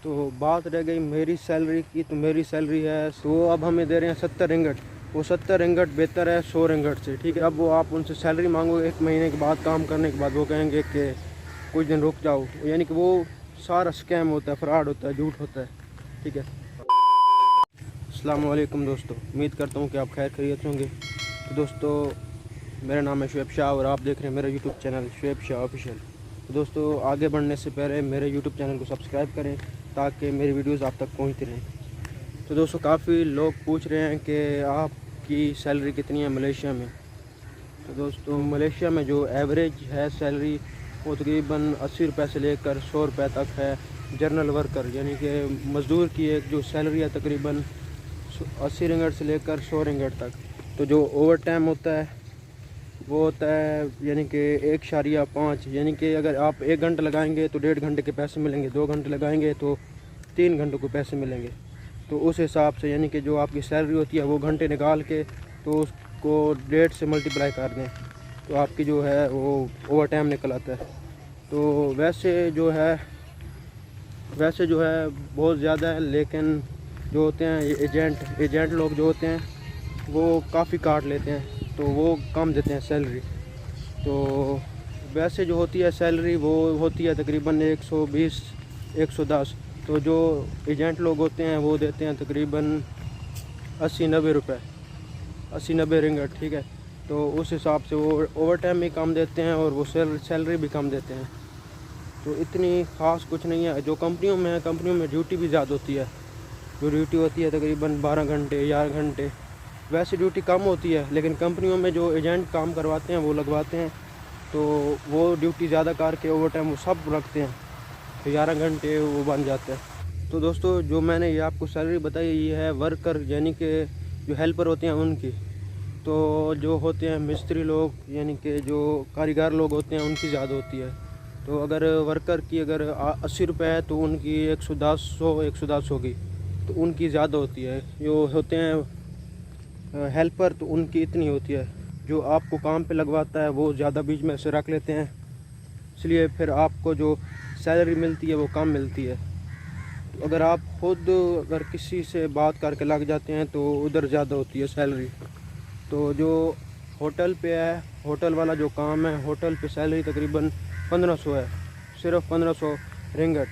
तो बात रह गई मेरी सैलरी की, तो मेरी सैलरी है तो अब हमें दे रहे हैं 70 रिंगट। वो 70 रिंगट बेहतर है 100 रिंगट से, ठीक है। अब वो आप उनसे सैलरी मांगोगे 1 महीने के बाद, काम करने के बाद वो कहेंगे कि कुछ दिन रुक जाओ, यानी कि वो सारा स्कैम होता है, फ्रॉड होता है, झूठ होता है, ठीक है। अस्सलाम वालेकुम दोस्तों, उम्मीद करता हूँ कि आप खैर खैरियत होंगे। तो दोस्तों, मेरा नाम है शुएब शाह और आप देख रहे हैं मेरा YouTube channel Shoaib Shah official. तो दोस्तों, आगे बढ़ने से पहले मेरे यूट्यूब चैनल को सब्सक्राइब करें ताकि मेरी वीडियोस आप तक पहुंचती रहें। तो दोस्तों, काफ़ी लोग पूछ रहे हैं कि आपकी सैलरी कितनी है मलेशिया में। तो दोस्तों, मलेशिया में जो एवरेज है सैलरी वो तकरीबन 80 रुपये से लेकर 100 रुपये तक है। जनरल वर्कर यानी कि मज़दूर की एक जो सैलरी है तकरीबन 80 रिंगट से लेकर 100 रिंगट तक। तो जो ओवर टाइम होता है वो होता है यानी कि 1.5, यानी कि अगर आप 1 घंटा लगाएंगे तो 1.5 घंटे के पैसे मिलेंगे, 2 घंटे लगाएंगे तो 3 घंटों के पैसे मिलेंगे। तो उस हिसाब से यानी कि जो आपकी सैलरी होती है वो घंटे निकाल के तो उसको 1.5 से मल्टीप्लाई कर दें तो आपकी जो है वो ओवर टाइम निकल आता है। तो वैसे जो है बहुत ज़्यादा है, लेकिन जो होते हैं एजेंट लोग जो होते हैं वो काफ़ी काट लेते हैं, तो वो कम देते हैं सैलरी। तो वैसे जो होती है सैलरी वो होती है तकरीबन 120 110। तो जो एजेंट लोग होते हैं वो देते हैं तकरीबन 80-90 रुपये, 80-90 रिंगट, ठीक है। तो उस हिसाब से वो ओवर टाइम भी कम देते हैं और वो सैलरी भी कम देते हैं। तो इतनी ख़ास कुछ नहीं है। जो कंपनियों में ड्यूटी भी ज़्यादा होती है। जो ड्यूटी होती है तकरीबन 12 घंटे 11 घंटे, वैसे ड्यूटी कम होती है, लेकिन कंपनियों में जो एजेंट काम करवाते हैं वो लगवाते हैं, तो वो ड्यूटी ज़्यादा करके ओवर टाइम वो सब रखते हैं, तो 11 घंटे वो बन जाता है। तो दोस्तों, जो मैंने ये आपको सैलरी बताई ये है वर्कर यानी कि जो हेल्पर होते हैं उनकी। तो जो होते हैं मिस्त्री लोग यानी कि जो कारीगर लोग होते हैं उनकी ज़्यादा होती है। तो अगर वर्कर की अगर 80 रुपये है तो उनकी 110 होगी, तो उनकी ज़्यादा होती है। जो होते हैं हेल्पर तो उनकी इतनी होती है। जो आपको काम पे लगवाता है वो ज़्यादा बीच में से रख लेते हैं, इसलिए फिर आपको जो सैलरी मिलती है वो कम मिलती है। तो अगर आप खुद अगर किसी से बात करके लग जाते हैं तो उधर ज़्यादा होती है सैलरी। तो जो होटल पे है, होटल वाला जो काम है, होटल पे सैलरी तकरीबन 1500 है, सिर्फ 1500 रिंगट।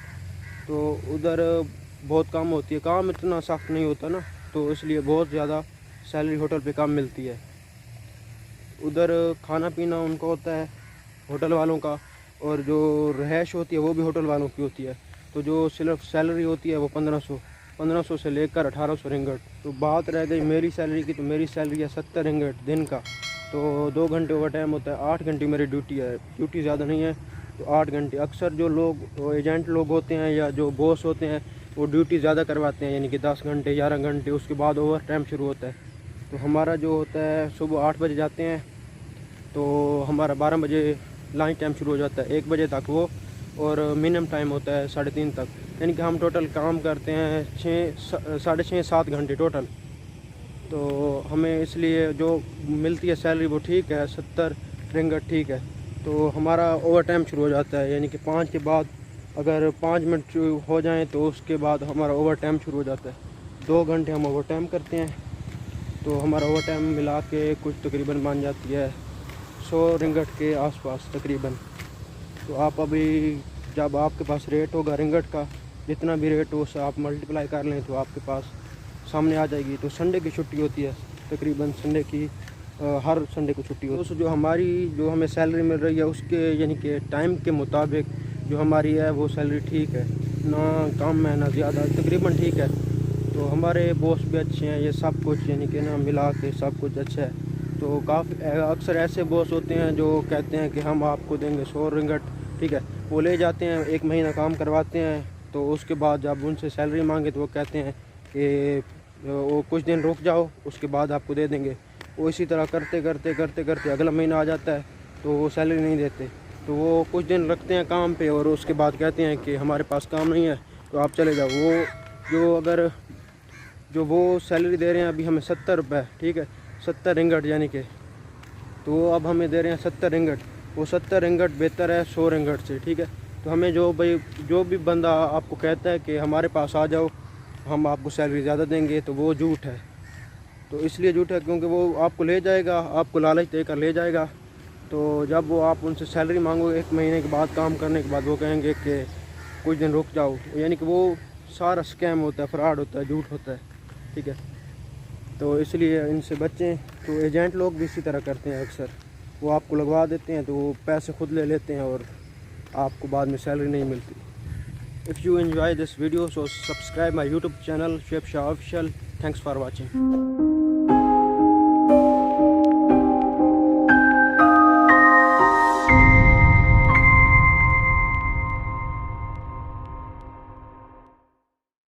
तो उधर बहुत कम होती है, काम इतना सख्त नहीं होता ना, तो इसलिए बहुत ज़्यादा सैलरी होटल पे कम मिलती है। उधर खाना पीना उनका होता है होटल वालों का, और जो रहायश होती है वो भी होटल वालों की होती है। तो जो सिर्फ सैलरी होती है वो 1500 से लेकर 1800 रिंगट। तो बात रह गई मेरी सैलरी की, तो मेरी सैलरी है 70 रिंगट दिन का। तो 2 घंटे ओवर टाइम होता है, 8 घंटे मेरी ड्यूटी है, ड्यूटी ज़्यादा नहीं है, तो 8 घंटे। अक्सर जो लोग एजेंट लोग होते हैं या जो बॉस होते हैं वो ड्यूटी ज़्यादा करवाते हैं, यानी कि 10 घंटे 11 घंटे, उसके बाद ओवर टाइम शुरू होता है। तो हमारा जो होता है सुबह 8 बजे जाते हैं तो हमारा 12 बजे लंच टाइम शुरू हो जाता है, 1 बजे तक वो, और मिनिमम टाइम होता है 3:30 तक। यानी कि हम टोटल काम करते हैं 6-7 घंटे टोटल। तो हमें इसलिए जो मिलती है सैलरी वो ठीक है, 70 रिंगट, ठीक है। तो हमारा ओवर टाइम शुरू हो जाता है, यानी कि 5 के बाद अगर 5 मिनट हो जाएं तो उसके बाद हमारा ओवर टाइम शुरू हो जाता है। 2 घंटे हम ओवर टाइम करते हैं, तो हमारा ओवर टाइम मिला के कुछ तकरीबन बन जाती है 100 रिंगट के आसपास तकरीबन। तो आप अभी जब आपके पास रेट होगा रिंगट का, जितना भी रेट हो उससे आप मल्टीप्लाई कर लें तो आपके पास सामने आ जाएगी। तो संडे की छुट्टी होती है तकरीबन, संडे की हर संडे को छुट्टी होती है। तो जो हमें सैलरी मिल रही है उसके यानी कि टाइम के मुताबिक जो हमारी है वो सैलरी ठीक है, ना कम है ना ज़्यादा, तकरीबन ठीक है। तो हमारे बॉस भी अच्छे हैं, ये सब कुछ यानी कि ना मिला के सब कुछ अच्छा है। तो काफ़ी अक्सर ऐसे बॉस होते हैं जो कहते हैं कि हम आपको देंगे 100 रिंगट, ठीक है। वो ले जाते हैं, 1 महीना काम करवाते हैं, तो उसके बाद जब उनसे सैलरी मांगे तो वो कहते हैं कि वो कुछ दिन रुक जाओ उसके बाद आपको दे देंगे। वो इसी तरह करते अगला महीना आ जाता है तो वो सैलरी नहीं देते। तो वो कुछ दिन रखते हैं काम पे और उसके बाद कहते हैं कि हमारे पास काम नहीं है तो आप चले जाओ। वो सैलरी दे रहे हैं अभी हमें 70 रुपये, ठीक है, 70 रिंगट यानी कि, तो वो अब हमें दे रहे हैं 70 रिंगट। वो 70 रिंगट बेहतर है 100 रिंगट से, ठीक है। तो तो हमें जो भी बंदा आपको कहता है कि हमारे पास आ जाओ, हम आपको सैलरी ज़्यादा देंगे, तो वो झूठ है। तो इसलिए झूठ है क्योंकि वो आपको ले जाएगा, आपको लालच देकर ले जाएगा। तो जब वो आप उनसे सैलरी मांगो 1 महीने के बाद, काम करने के बाद, वो कहेंगे कि कुछ दिन रुक जाओ, यानी कि वो सारा स्कैम होता है, फ्रॉड होता है, झूठ होता है। ठीक है, तो इसलिए इनसे बचें। तो एजेंट लोग भी इसी तरह करते हैं अक्सर, वो आपको लगवा देते हैं तो वो पैसे खुद ले लेते हैं और आपको बाद में सैलरी नहीं मिलती। If you enjoy this video so subscribe my YouTube channel Shoaib Shah official. Thanks for watching.